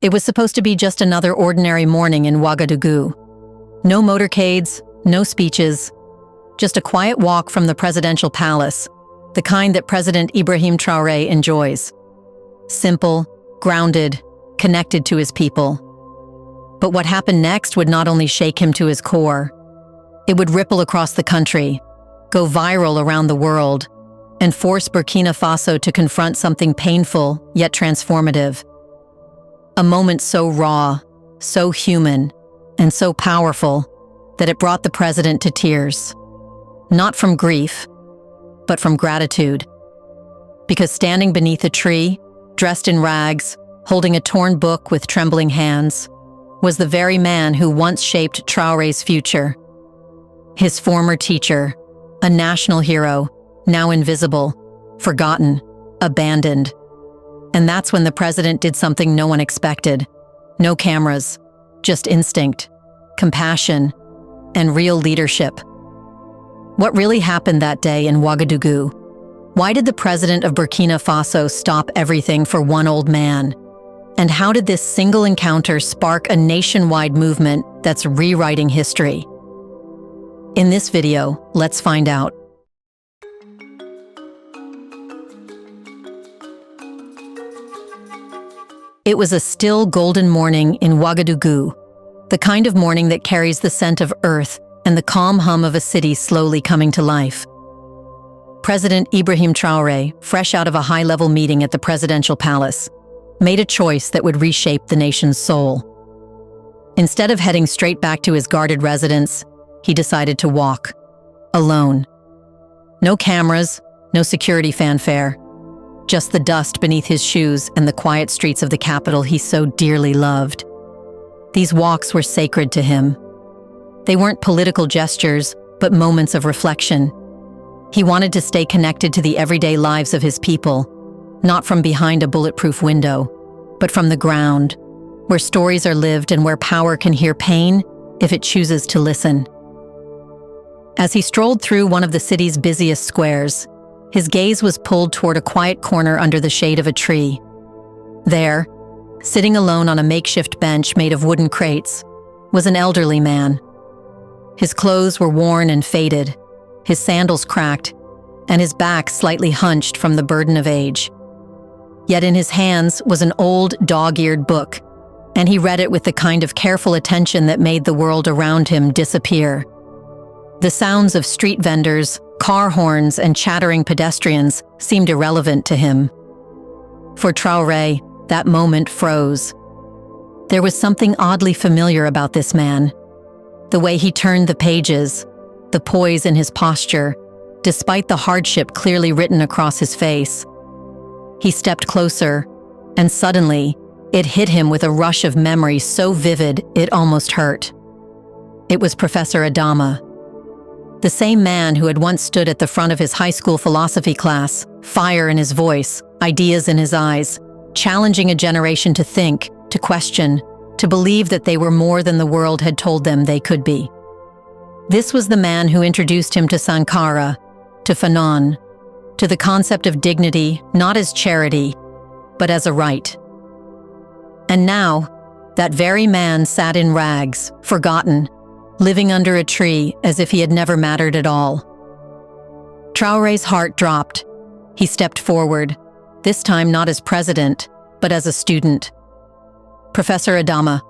It was supposed to be just another ordinary morning in Ouagadougou. No motorcades, no speeches, just a quiet walk from the presidential palace, the kind that President Ibrahim Traoré enjoys. Simple, grounded, connected to his people. But what happened next would not only shake him to his core, it would ripple across the country, go viral around the world, and force Burkina Faso to confront something painful yet transformative. A moment so raw, so human, and so powerful that it brought the president to tears. Not from grief, but from gratitude. Because standing beneath a tree, dressed in rags, holding a torn book with trembling hands, was the very man who once shaped Traoré's future. His former teacher, a national hero, now invisible, forgotten, abandoned. And that's when the president did something no one expected. No cameras, just instinct, compassion, and real leadership. What really happened that day in Ouagadougou? Why did the president of Burkina Faso stop everything for one old man? And how did this single encounter spark a nationwide movement that's rewriting history? In this video, let's find out. It was a still golden morning in Ouagadougou, the kind of morning that carries the scent of earth and the calm hum of a city slowly coming to life. President Ibrahim Traoré, fresh out of a high-level meeting at the presidential palace, made a choice that would reshape the nation's soul. Instead of heading straight back to his guarded residence, he decided to walk, alone. No cameras, no security fanfare, just the dust beneath his shoes and the quiet streets of the capital he so dearly loved. These walks were sacred to him. They weren't political gestures, but moments of reflection. He wanted to stay connected to the everyday lives of his people, not from behind a bulletproof window, but from the ground, where stories are lived and where power can hear pain if it chooses to listen. As he strolled through one of the city's busiest squares, his gaze was pulled toward a quiet corner under the shade of a tree. There, sitting alone on a makeshift bench made of wooden crates, was an elderly man. His clothes were worn and faded, his sandals cracked, and his back slightly hunched from the burden of age. Yet in his hands was an old, dog-eared book, and he read it with the kind of careful attention that made the world around him disappear. The sounds of street vendors, car horns, and chattering pedestrians seemed irrelevant to him. For Traoré, that moment froze. There was something oddly familiar about this man. The way he turned the pages, the poise in his posture, despite the hardship clearly written across his face. He stepped closer, and suddenly, it hit him with a rush of memory so vivid it almost hurt. It was Professor Adama, the same man who had once stood at the front of his high school philosophy class, fire in his voice, ideas in his eyes, challenging a generation to think, to question, to believe that they were more than the world had told them they could be. This was the man who introduced him to Sankara, to Fanon, to the concept of dignity not as charity, but as a right. And now, that very man sat in rags, forgotten, living under a tree as if he had never mattered at all. Traoré's heart dropped. He stepped forward, this time not as president, but as a student. "Professor Adama,"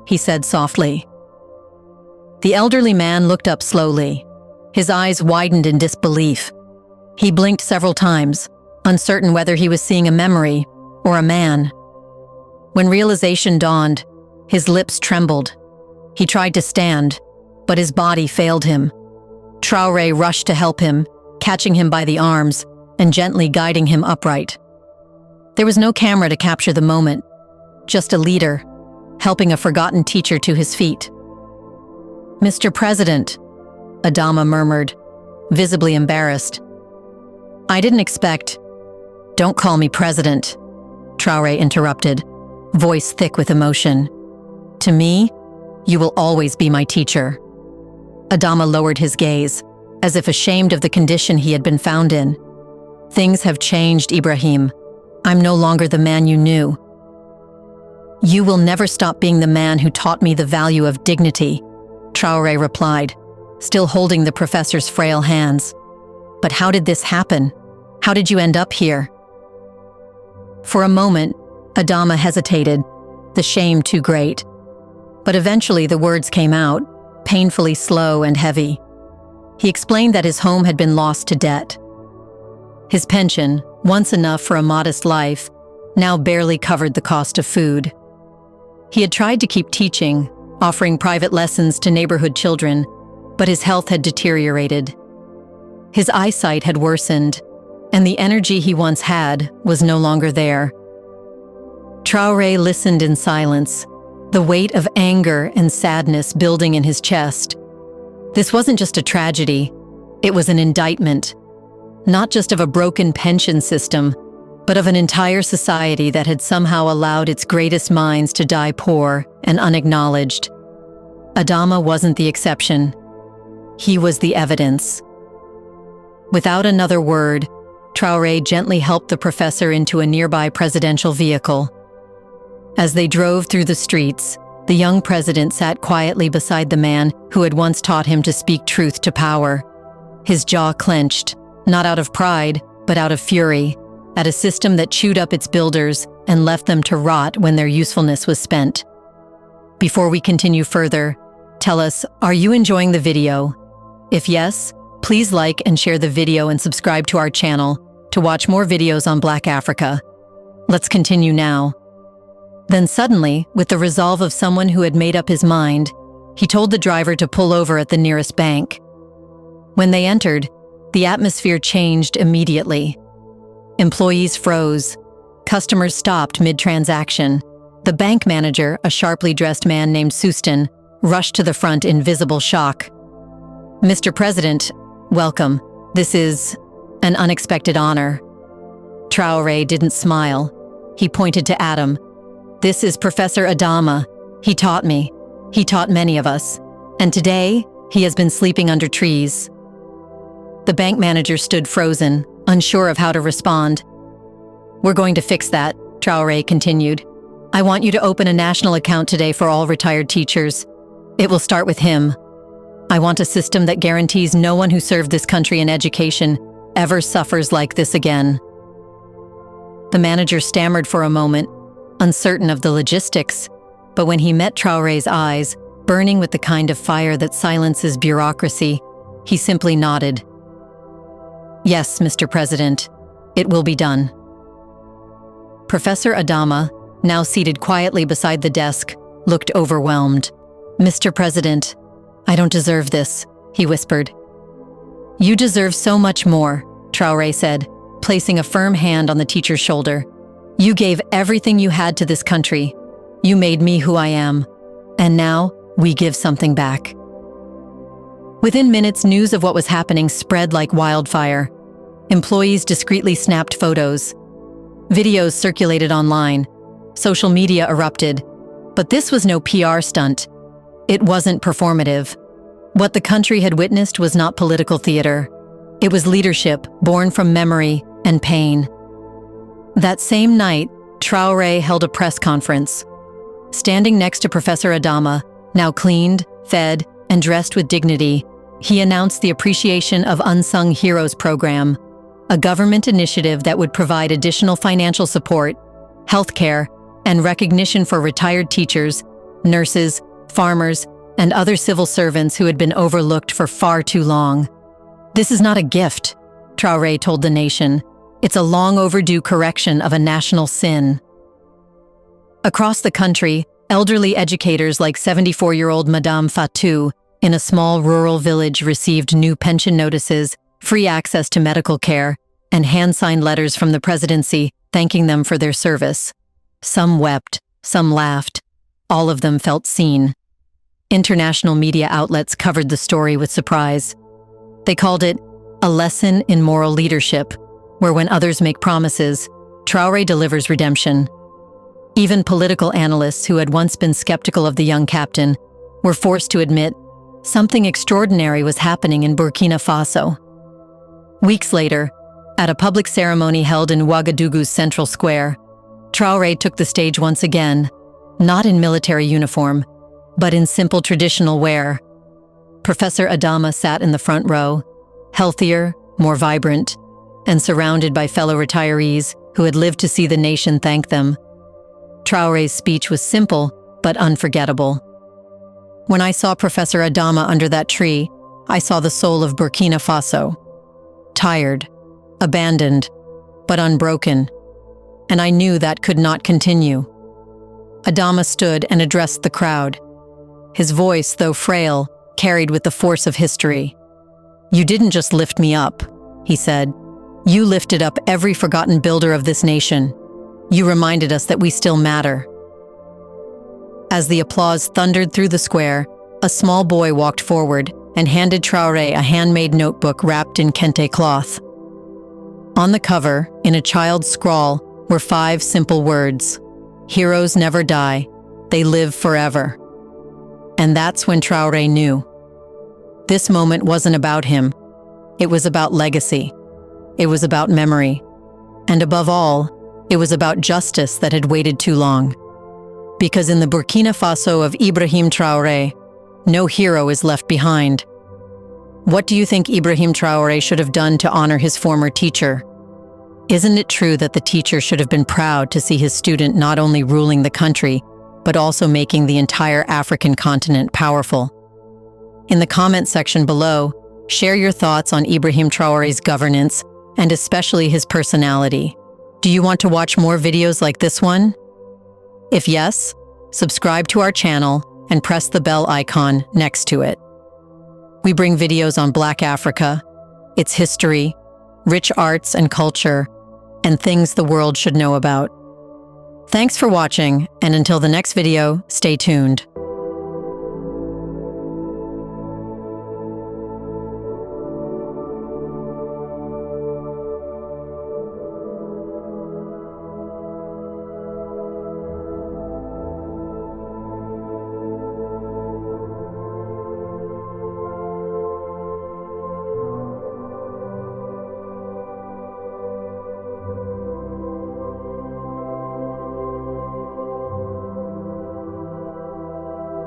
he said softly. The elderly man looked up slowly. His eyes widened in disbelief. He blinked several times, uncertain whether he was seeing a memory or a man. When realization dawned, his lips trembled. He tried to stand, but his body failed him. Traoré rushed to help him, catching him by the arms and gently guiding him upright. There was no camera to capture the moment, just a leader, helping a forgotten teacher to his feet. "Mr. President," Adama murmured, visibly embarrassed. "I didn't expect—" "Don't call me president," Traoré interrupted, voice thick with emotion. "To me, you will always be my teacher." Adama lowered his gaze, as if ashamed of the condition he had been found in. "Things have changed, Ibrahim. I'm no longer the man you knew." "You will never stop being the man who taught me the value of dignity," Traoré replied, still holding the professor's frail hands. "But how did this happen? How did you end up here?" For a moment, Adama hesitated, the shame too great. But eventually the words came out, painfully slow and heavy. He explained that his home had been lost to debt. His pension, once enough for a modest life, now barely covered the cost of food. He had tried to keep teaching, offering private lessons to neighborhood children, but his health had deteriorated. His eyesight had worsened, and the energy he once had was no longer there. Traoré listened in silence, the weight of anger and sadness building in his chest. This wasn't just a tragedy, it was an indictment, not just of a broken pension system, but of an entire society that had somehow allowed its greatest minds to die poor and unacknowledged. Adama wasn't the exception. He was the evidence. Without another word, Traoré gently helped the professor into a nearby presidential vehicle. As they drove through the streets, the young president sat quietly beside the man who had once taught him to speak truth to power. His jaw clenched, not out of pride, but out of fury, at a system that chewed up its builders and left them to rot when their usefulness was spent. Before we continue further, tell us, are you enjoying the video? If yes, please like and share the video and subscribe to our channel to watch more videos on Black Africa. Let's continue now. Then suddenly, with the resolve of someone who had made up his mind, he told the driver to pull over at the nearest bank. When they entered, the atmosphere changed immediately. Employees froze. Customers stopped mid-transaction. The bank manager, a sharply dressed man named Sustin, rushed to the front in visible shock. "Mr. President, welcome. This is an unexpected honor." Traoré didn't smile. He pointed to Adam. "This is Professor Adama. He taught me. He taught many of us. And today, he has been sleeping under trees." The bank manager stood frozen, unsure of how to respond. "We're going to fix that," Traoré continued. "I want you to open a national account today for all retired teachers. It will start with him. I want a system that guarantees no one who served this country in education ever suffers like this again." The manager stammered for a moment, uncertain of the logistics, but when he met Traoré's eyes, burning with the kind of fire that silences bureaucracy, he simply nodded. "Yes, Mr. President, it will be done." Professor Adama, now seated quietly beside the desk, looked overwhelmed. "Mr. President, I don't deserve this," he whispered. "You deserve so much more," Traoré said, placing a firm hand on the teacher's shoulder. "You gave everything you had to this country. You made me who I am. And now, we give something back." Within minutes, news of what was happening spread like wildfire. Employees discreetly snapped photos. Videos circulated online. Social media erupted. But this was no PR stunt. It wasn't performative. What the country had witnessed was not political theater. It was leadership born from memory and pain. That same night, Traoré held a press conference. Standing next to Professor Adama, now cleaned, fed, and dressed with dignity, he announced the Appreciation of Unsung Heroes program, a government initiative that would provide additional financial support, healthcare, and recognition for retired teachers, nurses, farmers, and other civil servants who had been overlooked for far too long. "This is not a gift," Traoré told the nation. "It's a long overdue correction of a national sin." Across the country, elderly educators like 74-year-old Madame Fatou in a small rural village received new pension notices, free access to medical care, and hand-signed letters from the presidency thanking them for their service. Some wept, some laughed. All of them felt seen. International media outlets covered the story with surprise. They called it a lesson in moral leadership, where when others make promises, Traoré delivers redemption. Even political analysts who had once been skeptical of the young captain were forced to admit something extraordinary was happening in Burkina Faso. Weeks later, at a public ceremony held in Ouagadougou's central square, Traoré took the stage once again, not in military uniform, but in simple traditional wear. Professor Adama sat in the front row, healthier, more vibrant, and surrounded by fellow retirees who had lived to see the nation thank them. Traoré's speech was simple, but unforgettable. When I saw Professor Adama under that tree, I saw the soul of Burkina Faso. Tired, abandoned, but unbroken. And I knew that could not continue. Adama stood and addressed the crowd. His voice, though frail, carried with the force of history. "You didn't just lift me up," he said. "You lifted up every forgotten builder of this nation. You reminded us that we still matter." As the applause thundered through the square, a small boy walked forward and handed Traoré a handmade notebook wrapped in kente cloth. On the cover, in a child's scrawl, were 5 simple words: "Heroes never die, they live forever." And that's when Traoré knew. This moment wasn't about him. It was about legacy. It was about memory. And above all, it was about justice that had waited too long. Because in the Burkina Faso of Ibrahim Traoré, no hero is left behind. What do you think Ibrahim Traoré should have done to honor his former teacher? Isn't it true that the teacher should have been proud to see his student not only ruling the country, but also making the entire African continent powerful? In the comment section below, share your thoughts on Ibrahim Traoré's governance and especially his personality. Do you want to watch more videos like this one? If yes, subscribe to our channel and press the bell icon next to it. We bring videos on Black Africa, its history, rich arts and culture, and things the world should know about. Thanks for watching, and until the next video, stay tuned.